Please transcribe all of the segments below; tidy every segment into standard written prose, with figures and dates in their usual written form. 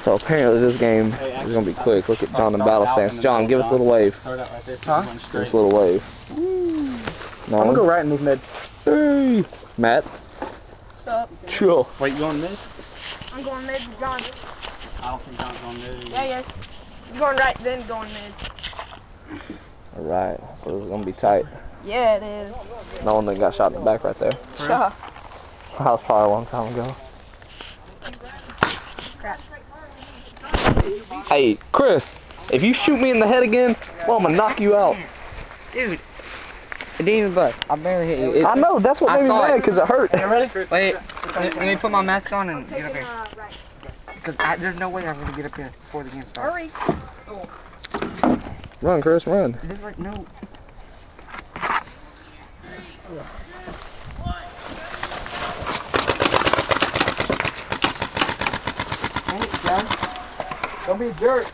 So apparently this game is going to be quick. Look at John in battle stance. John, give us a little wave. Huh? Give us a little wave. No. I'm going to go right and move mid. Hey! Matt? What's up? Chill. Wait, you going mid? I'm going mid with John. I don't think John's going mid. Yeah, yes. You're going right, then going mid. Alright, so this is going to be tight. Yeah, it is. No one that got shot in the back right there. Sure. That was probably a long time ago. Crap. Hey, Chris, if you shoot me in the head again, well, I'm going to knock you out. Dude, it didn't even bust. I barely hit you. I know, that's what made me mad, because it hurt. You ready? Wait, let me put my mask on and get up here. Because there's no way I'm going to get up here before the game starts. Hurry. Run, Chris, run. There's like no... Hey, John. Don't be a jerk.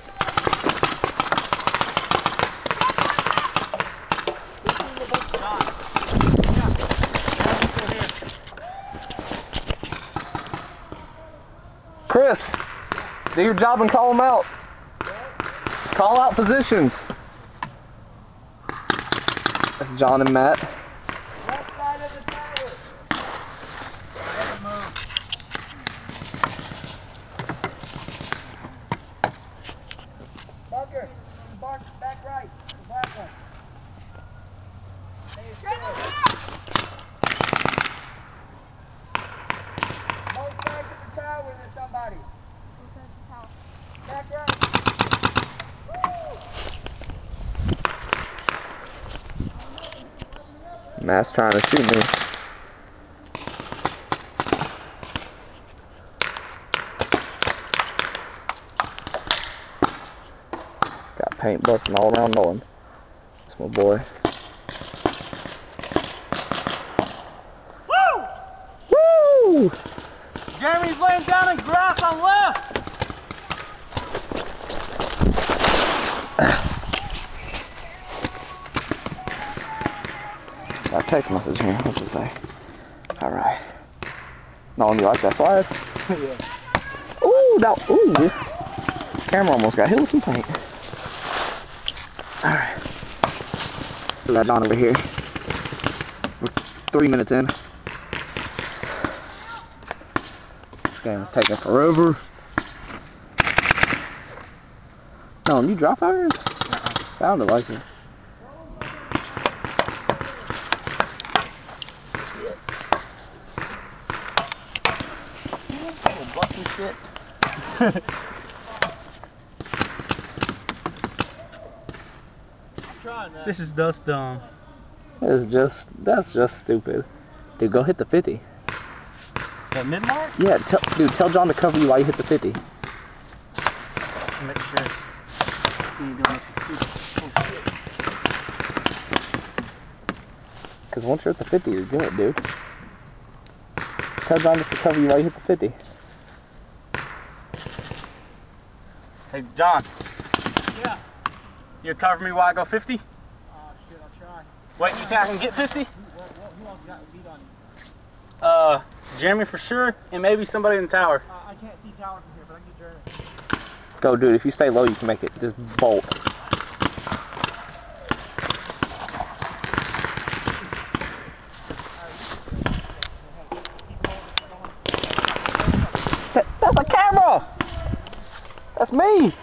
Chris, do your job and call them out. Call out positions. That's John and Matt. Left side of the tower. Bunker, back right, the black one. Both sides of the tower, there's somebody. Back right. Matt's trying to shoot me. Got paint busting all around Nolan. That's my boy. Woo! Woo! Jeremy's laying down in grass on left. Got a text message here. What's it say? Alright. Nolan, you like that slide? Yeah. Ooh, that, ooh. Camera almost got hit with some paint. Alright. So that John over here. We're 3 minutes in. This game is taking forever. Nolan, you drop iron? Sounded like it. Busting shit. This is dust dumb. That's just stupid. Dude, go hit the 50. The mid mark? Yeah, tell John to cover you while you hit the 50. Make sure. You doing it stupid. Oh, shit. Because once you're at the 50, you're good, dude. Tell John just to cover you while you hit the 50. Hey, John. Yeah. You cover me while I go 50? Shit, I'll try. Wait, you think I can get 50? Who else got a beat on you? Jeremy for sure, and maybe somebody in the tower. I can't see tower from here, but I can get Jeremy. Go, dude. If you stay low, you can make it. Just bolt. That's a camera! That's me!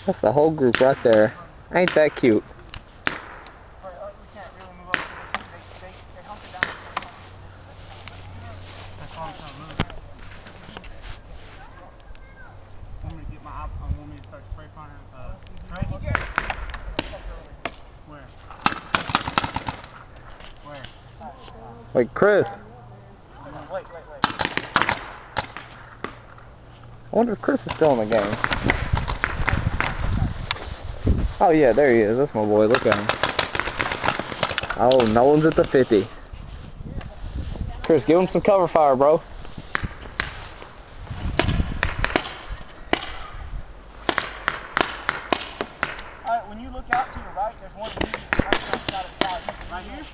That's the whole group right there. Ain't that cute? We can't really move up. They hunker down. That's why I'm trying to move. Want me to get my want me to start spray frying spray? Where? Where? Wait, Chris. Wait. I wonder if Chris is still in the game. Oh yeah, there he is. That's my boy. Look at him. Oh, no one's at the 50. Chris, give him some cover fire, bro. Right here?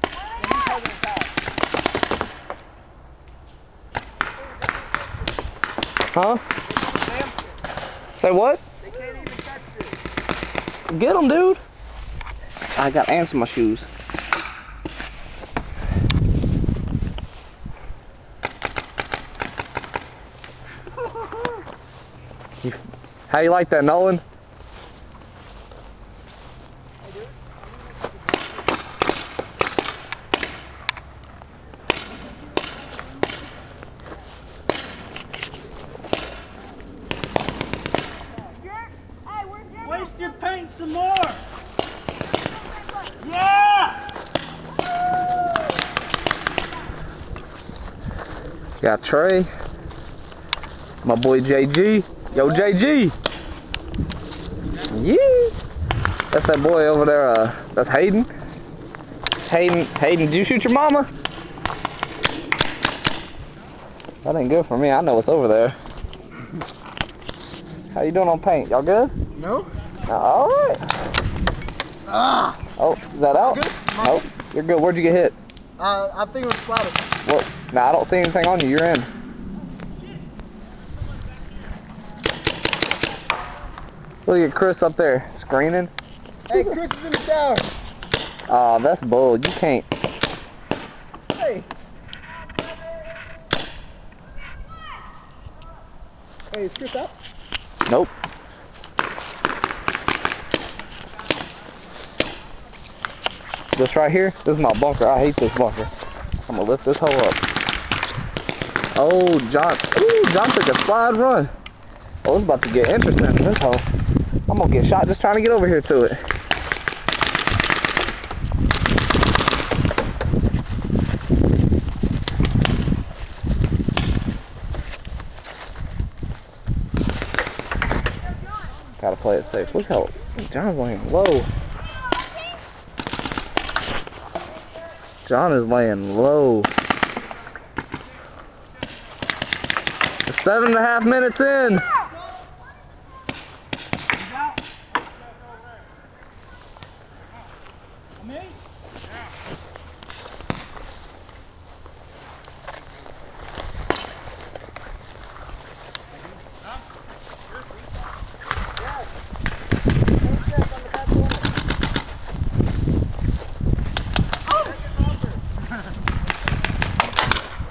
Huh? Say what? They can't even touch this. Get them, dude. I got ants in my shoes. How you like that, Nolan? Waste your paint some more. Yeah! Got Trey. My boy JG. Yo, JG. Yeah. That's that boy over there. That's Hayden. Hayden, did you shoot your mama? That ain't good for me. I know what's over there. How you doing on paint? Y'all good? No? All right. Oh, is that out? Good. Oh, you're good. Where'd you get hit? I think it was splattered. What? Nah, I don't see anything on you. You're in. Look at Chris up there screening. Hey, Chris is in the tower. Aw, that's bull. You can't. Hey. Hey, is Chris up? Nope. This right here, this is my bunker. I hate this bunker. I'm gonna lift this hole up. Oh, John. Ooh, John took a slide run. Oh, it's about to get interesting in this hole. I'm gonna get shot just trying to get over here to it. Gotta play it safe. Look how John's laying low. John is laying low. 7.5 minutes in.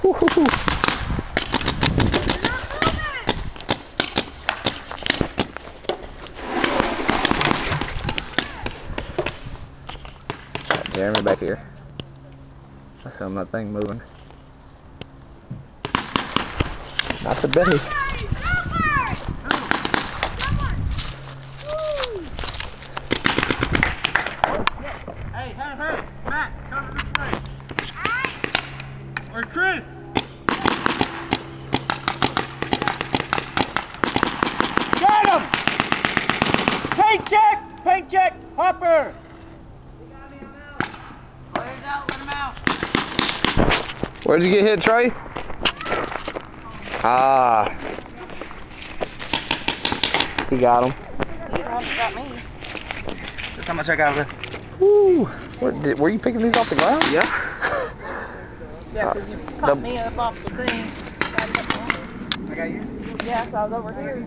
Woo-hoo-hoo. Jeremy back here. I saw that thing moving. Not the Betty. Hey, Matt, come this way. Or Chris. Got him! Paint check, Hopper. Where'd you get hit, Trey? Ah. He got him. You got me. That's how much I got left. Woo. Were you picking these off the ground? Yeah. Yeah, because you caught me up off the thing. I got you. Yeah, so I was over here.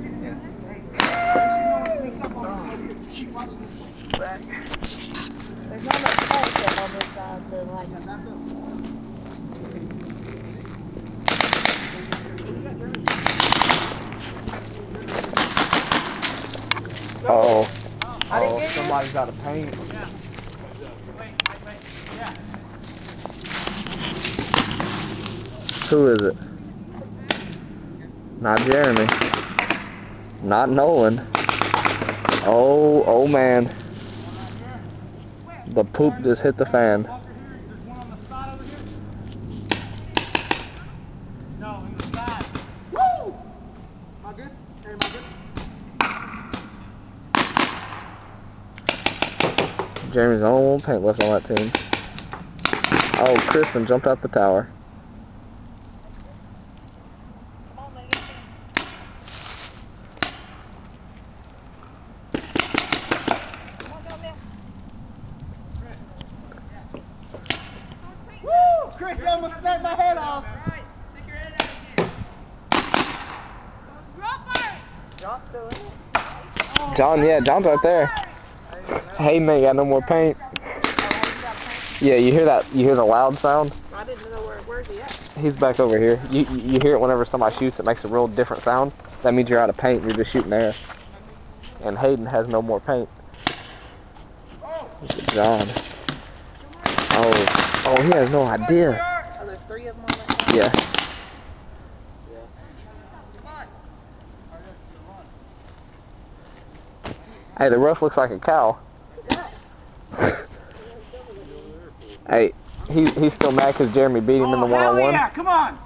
There's not much paint on this side, so like. Oh. I didn't get you. Somebody's got a paint. Who is it? Not Jeremy. Not Nolan. Oh man. The poop just hit the fan. Jeremy's the only one paint left on that team. Oh, Kristen jumped out the tower. John's still in it? John, yeah, John's right there. Hayden ain't got no more paint. Yeah, you hear that? You hear the loud sound? I didn't know where's he at? He's back over here. You hear it whenever somebody shoots. It makes a real different sound. That means you're out of paint. You're just shooting air. And Hayden has no more paint. Look at John. Oh, he has no idea. Oh, there's 3 of them on that. Yeah. Hey, the roof looks like a cow. Hey, he's still mad because Jeremy beat him in the one-on-one. Yeah, come on.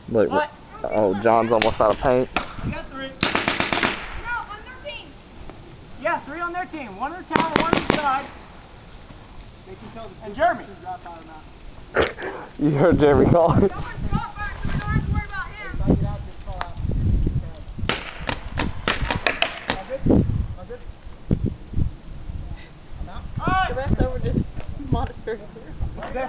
Look, oh, John's almost out of paint. You got 3. No, on their team. Yeah, 3 on their team. 1 on the tower, 1 on the side. And Jeremy. You heard Jeremy call. The rest over just monitoring. Okay.